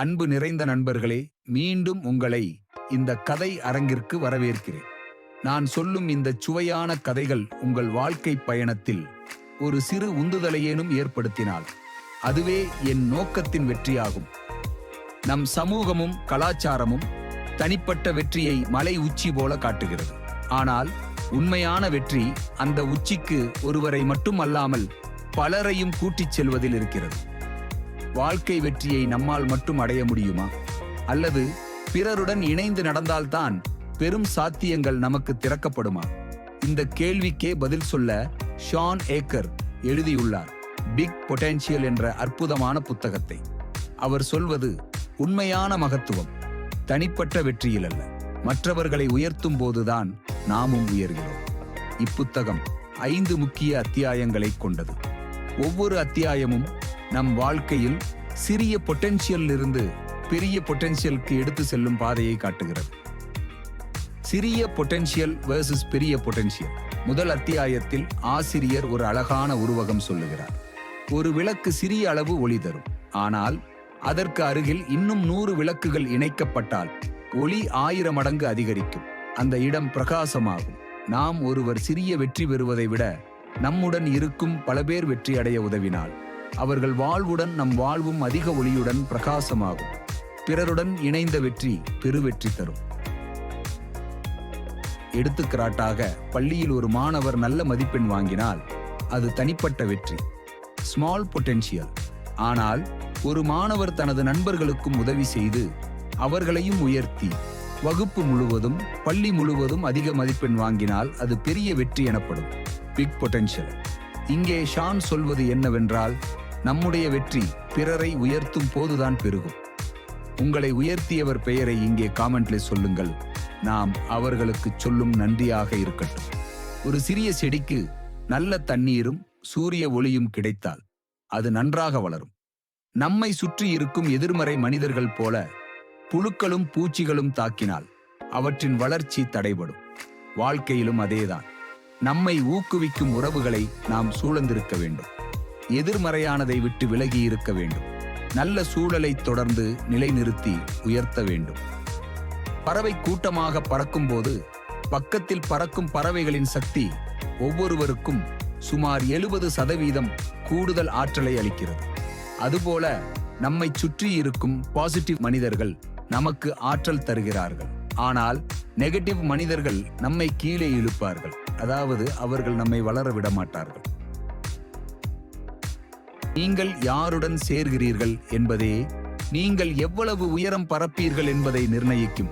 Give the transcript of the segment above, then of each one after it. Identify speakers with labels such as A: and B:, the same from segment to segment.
A: அன்பு நிறைந்த நண்பர்களே, மீண்டும் உங்களை இந்த கதை அரங்கிற்கு வரவேற்கிறேன். நான் சொல்லும் இந்த சுவையான கதைகள் உங்கள் வாழ்க்கை பயணத்தில் ஒரு சிறு உந்துதலையேனும் ஏற்படுத்தினால் அதுவே என் நோக்கத்தின் வெற்றியாகும். நம் சமூகமும் கலாச்சாரமும் தனிப்பட்ட வெற்றியை மலை உச்சி போல காட்டுகிறது. ஆனால் உண்மையான வெற்றி அந்த உச்சிக்கு ஒருவரை மட்டுமல்லாமல் பலரையும் கூட்டிச் செல்வதில் இருக்கிறது. வாழ்க்கை வெற்றியை நம்மால் மட்டும் அடைய முடியுமா? அல்லது பிறருடன் இணைந்து நடந்தால்தான் பெரும் சாத்தியங்கள் நமக்கு திறக்கப்படுமா? இந்த கேள்விக்கே பதில் சொல்ல ஷான் ஏக்கர் எழுதியுள்ளார் பிக் பொட்டென்ஷியல் என்ற அற்புதமான புத்தகத்தை. அவர் சொல்வது உண்மையான மகத்துவம் தனிப்பட்ட வெற்றியில் அல்ல, மற்றவர்களை உயர்த்தும் போதுதான் நாமும் உயர்கிறோம். இப்புத்தகம் 5 முக்கிய அத்தியாயங்களை கொண்டது. ஒவ்வொரு அத்தியாயமும் நம் வாழ்க்கையில் சிறிய பொட்டென்ஷியல் இருந்து பெரிய பொட்டென்ஷியலுக்கு எடுத்து செல்லும் பாதையை காட்டுகிறது. சிறிய பொட்டென்ஷியல் வெர்சஸ் பெரிய பொட்டென்ஷியல். முதல் அத்தியாயத்தில் ஆசிரியர் ஒரு அழகான உருவகம் சொல்லுகிறார். ஒரு விளக்கு சிறிய அளவு ஒளி தரும், ஆனால் அதற்கு அருகில் இன்னும் 100 விளக்குகள் இணைக்கப்பட்டால் ஒளி 1000 மடங்கு அதிகரிக்கும். அந்த இடம் பிரகாசமாகும். நாம் ஒருவர் சிறிய வெற்றி பெறுவதை விட நம்முடன் இருக்கும் பல பேர் வெற்றி அடைய உதவினால் அவர்கள் வாழ்வுடன் நம் வாழ்வும் அதிக ஒளியுடன் பிரகாசமாகும். பிறருடன் இணைந்த வெற்றி பெருவெற்றி தரும். எடுத்துக்காட்டாக, பள்ளியில் ஒரு மாணவர் நல்ல மதிப்பெண் வாங்கினால் அது தனிப்பட்ட வெற்றி, ஸ்மால் பொட்டென்ஷியல். ஆனால் ஒரு மாணவர் தனது நண்பர்களுக்கும் உதவி செய்து அவர்களையும் உயர்த்தி வகுப்பு முழுவதும் பள்ளி முழுவதும் அதிக மதிப்பெண் வாங்கினால் அது பெரிய வெற்றி எனப்படும், பிக் பொட்டென்ஷியல். இங்கே ஷான் சொல்வது என்னவென்றால், நம்முடைய வெற்றி பிறரை உயர்த்தும் போதுதான் பெருகும். உங்களை உயர்த்தியவர் பெயரை இங்கே காமெண்ட்ல சொல்லுங்கள். நாம் அவர்களுக்கு சொல்லும் நன்றியாக இருக்கட்டும். ஒரு சிறிய செடிக்கு நல்ல தண்ணீரும் சூரிய ஒளியும் கிடைத்தால் அது நன்றாக வளரும். நம்மை சுற்றி இருக்கும் எதிர்மறை மனிதர்கள் போல புழுக்களும் பூச்சிகளும் தாக்கினால் அவற்றின் வளர்ச்சி தடைபடும். வாழ்க்கையிலும் அதேதான். நம்மை ஊக்குவிக்கும் உறவுகளை நாம் சூழ்ந்திருக்க வேண்டும். எதிர்மறையானதை விட்டு விலகி இருக்க வேண்டும். நல்ல சூழலை தொடர்ந்து நிலைநிறுத்தி உயர்த்த வேண்டும். பறவை கூட்டமாக பறக்கும்போது பக்கத்தில் பறக்கும் பறவைகளின் சக்தி ஒவ்வொருவருக்கும் சுமார் 70% கூடுதல் ஆற்றலை அளிக்கிறது. அதுபோல நம்மை சுற்றி இருக்கும் பாசிட்டிவ் மனிதர்கள் நமக்கு ஆற்றல் தருகிறார்கள். ஆனால் நெகட்டிவ் மனிதர்கள் நம்மை கீழே இழுப்பார்கள். அதாவது அவர்கள் நம்மை வளர விட மாட்டார்கள். நீங்கள் யாருடன் சேர்கிறீர்கள் என்பதே நீங்கள் எவ்வளவு உயரம் பறப்பீர்கள் என்பதை நிர்ணயிக்கும்.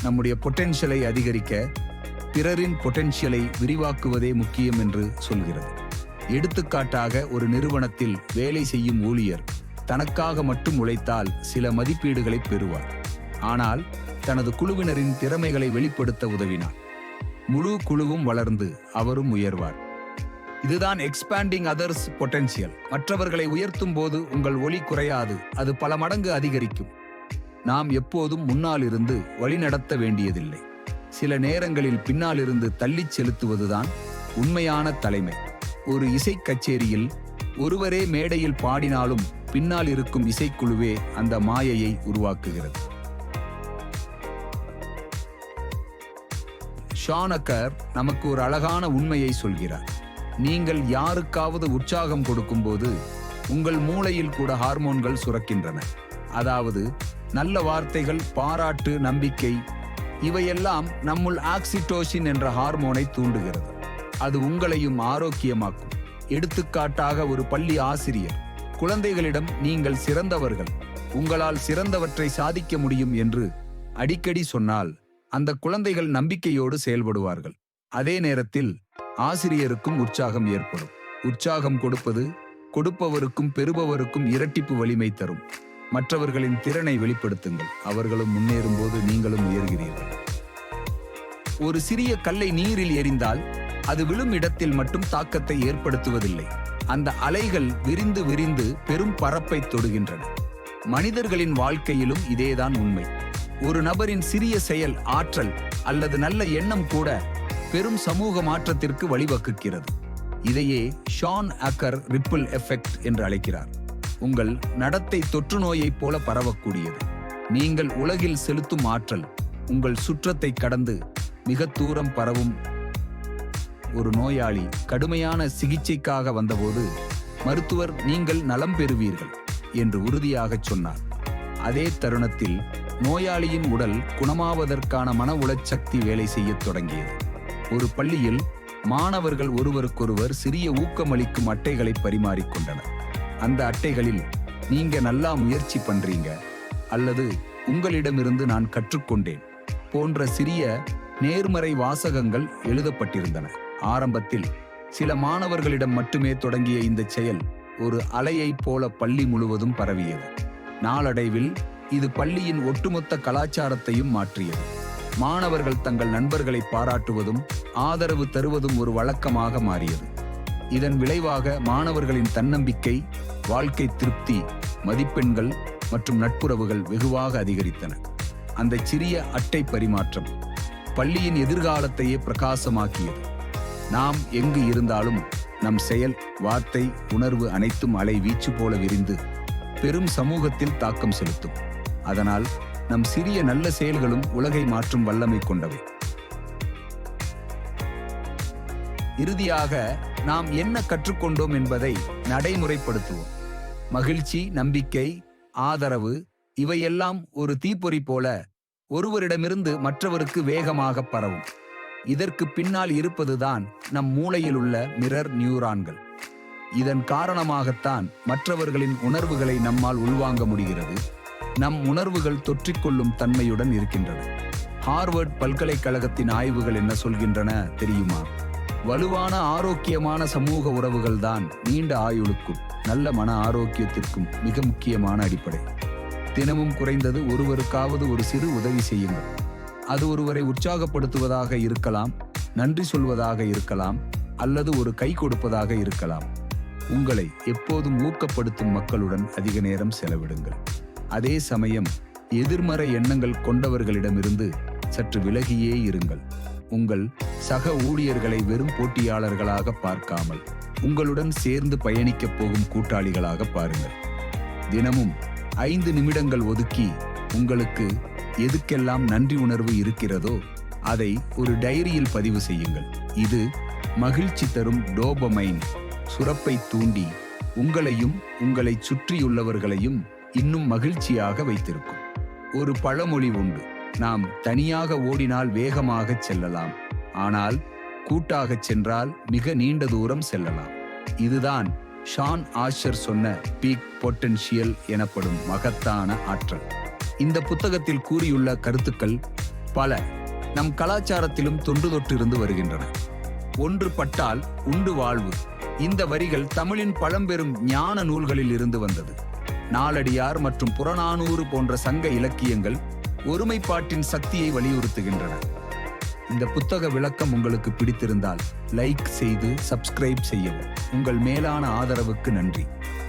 A: நம்முடைய பொட்டென்ஷியலை அதிகரிக்க பிறரின் பொட்டென்ஷியலை விரிவாக்குவதே முக்கியம் என்று சொல்கிறது. எடுத்துக்காட்டாக, ஒரு நிறுவனத்தில் வேலை செய்யும் ஊழியர் தனக்காக மட்டும் உழைத்தால் சில மதிப்பீடுகளை பெறுவார். ஆனால் தனது குழுவினரின் திறமைகளை வெளிப்படுத்த உதவினார் முழு குழுவும் வளர்ந்து அவரும் உயர்வார். இதுதான் எக்ஸ்பேண்டிங் அதர்ஸ் பொட்டென்ஷியல். மற்றவர்களை உயர்த்தும் போது உங்கள் ஒளி குறையாது, அது பல மடங்கு அதிகரிக்கும். நாம் எப்போதும் முன்னால் இருந்து வழிநடத்த வேண்டியதில்லை. சில நேரங்களில் பின்னால் இருந்து தள்ளிச் செலுத்துவதுதான் உண்மையான தலைமை. ஒரு இசை கச்சேரியில் ஒருவரே மேடையில் பாடினாலும் பின்னால் இருக்கும் இசைக்குழுவே அந்த மாயையை உருவாக்குகிறது. ஷான் ஏக்கர் நமக்கு ஒரு அழகான உண்மையை சொல்கிறார். நீங்கள் யாருக்காவது உற்சாகம் கொடுக்கும்போது உங்கள் மூளையில் கூட ஹார்மோன்கள் சுரக்கின்றன. அதாவது நல்ல வார்த்தைகள், பாராட்டு, நம்பிக்கை, இவையெல்லாம் நம்முள் ஆக்சிடோசின் என்ற ஹார்மோனை தூண்டுகிறது. அது உங்களையும் ஆரோக்கியமாக்கும். எடுத்துக்காட்டாக, ஒரு பள்ளி ஆசிரியர் குழந்தைகளிடம் நீங்கள் சிறந்தவர்கள், உங்களால் சிறந்தவற்றை சாதிக்க முடியும் என்று அடிக்கடி சொன்னால் அந்த குழந்தைகள் நம்பிக்கையோடு செயல்படுவார்கள். அதே நேரத்தில் ஆசிரியருக்கும் உற்சாகம் ஏற்படும். உற்சாகம் கொடுப்பது கொடுப்பவருக்கும் பெறுபவருக்கும் இரட்டிப்பு வலிமை தரும். மற்றவர்களின் திறனை வெளிப்படுத்துங்கள். அவர்களும் முன்னேறும் போது நீங்களும் உயர்கிறீர்கள். ஒரு சிறிய கல்லை நீரில் எறிந்தால் அது விழும் இடத்தில் மட்டும் தாக்கத்தை ஏற்படுத்துவதில்லை. அந்த அலைகள் விரிந்து விரிந்து பெரும் பரப்பை தொடுகின்றன. மனிதர்களின் வாழ்க்கையிலும் இதேதான் உண்மை. ஒரு நபரின் சிறிய செயல், ஆற்றல் அல்லது நல்ல எண்ணம் கூட பெரும் சமூக மாற்றத்திற்கு வழிவகுக்கிறது. இதையே ஷான் ஏக்கர் ரிப்பிள் எஃபெக்ட் என்று அழைக்கிறார். உங்கள் நடத்தை தொற்று நோயைப் போல பரவக்கூடியது. நீங்கள் உலகில் செலுத்தும் ஆற்றல் உங்கள் சுற்றத்தை கடந்து மிக தூரம் பரவும். ஒரு நோயாளி கடுமையான சிகிச்சைக்காக வந்தபோது மருத்துவர் நீங்கள் நலம் பெறுவீர்கள் என்று உறுதியாகச் சொன்னார். அதே தருணத்தில் நோயாளியின் உடல் குணமாவதற்கான மன உளச்சக்தி வேலை செய்யத் தொடங்கியது. ஒரு பள்ளியில் மாணவர்கள் ஒருவருக்கொருவர் சிறிய ஊக்கமளிக்கும் அட்டைகளை பரிமாறிக்கொண்டனர். அந்த அட்டைகளில் நீங்க நல்லா முயற்சி பண்றீங்க அல்லது உங்களிடமிருந்து நான் கற்றுக்கொண்டேன் போன்ற சிறிய நேர்மறை வாசகங்கள் எழுதப்பட்டிருந்தன. ஆரம்பத்தில் சில மாணவர்களிடம் மட்டுமே தொடங்கிய இந்த செயல் ஒரு அலையைப் போல பள்ளி முழுவதும் பரவியது. நாளடைவில் இது பள்ளியின் ஒட்டுமொத்த கலாச்சாரத்தையும் மாற்றியது. மாணவர்கள் தங்கள் நண்பர்களை பாராட்டுவதும் ஆதரவு தருவதும் ஒரு வழக்கமாக மாறியது. இதன் விளைவாக மாணவர்களின் தன்னம்பிக்கை, வாழ்க்கை திருப்தி, மதிப்பெண்கள் மற்றும் நட்புறவுகள் வெகுவாக அதிகரித்தன. அந்த சிறிய அட்டை பரிமாற்றம் பள்ளியின் எதிர்காலத்தையே பிரகாசமாக்கியது. நாம் எங்கு இருந்தாலும் நம் செயல், வார்த்தை, உணர்வு அனைத்தும் அலை வீச்சு போல விரிந்து பெரும் சமூகத்தில் தாக்கம் செலுத்தும். அதனால் நம் சிறிய நல்ல செயல்களும் உலகை மாற்றும் வல்லமை கொண்டவை. இறுதியாக நாம் என்ன கற்றுக்கொண்டோம் என்பதை நடைமுறைப்படுத்துவோம். மகிழ்ச்சி, நம்பிக்கை, ஆதரவு இவையெல்லாம் ஒரு தீப்பொறி போல ஒருவரிடமிருந்து மற்றவருக்கு வேகமாக பரவும். இதற்கு பின்னால் இருப்பதுதான் நம் மூளையில் உள்ள மிரர் நியூரான்கள். இதன் காரணமாகத்தான் மற்றவர்களின் உணர்வுகளை நம்மால் உள்வாங்க முடிகிறது. நம் உணர்வுகள் தொற்றிக்கொள்ளும் தன்மையுடன் இருக்கின்றன. ஹார்வர்ட் பல்கலைக்கழகத்தின் ஆய்வுகள் என்ன சொல்கின்றன தெரியுமா? வலுவான ஆரோக்கியமான சமூக உறவுகள்தான் நீண்ட ஆயுளுக்கும் நல்ல மன ஆரோக்கியத்திற்கும் மிக முக்கியமான அடிப்படை. தினமும் குறைந்தது ஒருவருக்காவது ஒரு சிறு உதவி செய்யுங்கள். அது ஒருவரை உற்சாகப்படுத்துவதாக இருக்கலாம், நன்றி சொல்வதாக இருக்கலாம், அல்லது ஒரு கை கொடுப்பதாக இருக்கலாம். உங்களை எப்போதும் ஊக்கப்படுத்தும் மக்களுடன் அதிக நேரம் செலவிடுங்கள். அதே சமயம் எதிர்மறை எண்ணங்கள் கொண்டவர்களிடமிருந்து சற்று விலகியே இருங்கள். உங்கள் சக ஊழியர்களை வெறும் போட்டியாளர்களாக பார்க்காமல் உங்களுடன் சேர்ந்து பயணிக்கப் போகும் கூட்டாளிகளாக பாருங்கள். தினமும் 5 நிமிடங்கள் ஒதுக்கி உங்களுக்கு எதுக்கெல்லாம் நன்றி உணர்வு இருக்கிறதோ அதை ஒரு டைரியில் பதிவு செய்யுங்கள். இது மகிழ்ச்சி தரும் டோபமைன் சுரப்பை தூண்டி உங்களையும் உங்களை சுற்றியுள்ளவர்களையும் இன்னும் மகிழ்ச்சியாக வைத்திருக்கும். ஒரு பழமொழி உண்டு, நாம் தனியாக ஓடினால் வேகமாக செல்லலாம், ஆனால் கூட்டாகச் சென்றால் மிக நீண்ட தூரம் செல்லலாம். இதுதான் ஷான் ஆஷர் சொன்ன பீக் பொட்டென்ஷியல் எனப்படும் மகத்தான ஆற்றல். இந்த புத்தகத்தில் கூறியுள்ள கருத்துக்கள் பல நம் கலாச்சாரத்திலும் தொன்று தொற்றிருந்து வருகின்றன. ஒன்று பட்டால் உண்டு வாழ்வு. இந்த வரிகள் தமிழின் பழம்பெரும் ஞான நூல்களில் இருந்து வந்தது. நாலடியார் மற்றும் புறநானூறு போன்ற சங்க இலக்கியங்கள் ஒருமைப்பாட்டின் சக்தியை வலியுறுத்துகின்றன. இந்த புத்தக விளக்கம் உங்களுக்கு பிடித்திருந்தால் லைக் செய்து சப்ஸ்கிரைப் செய்யவும். உங்கள் மேலான ஆதரவுக்கு நன்றி.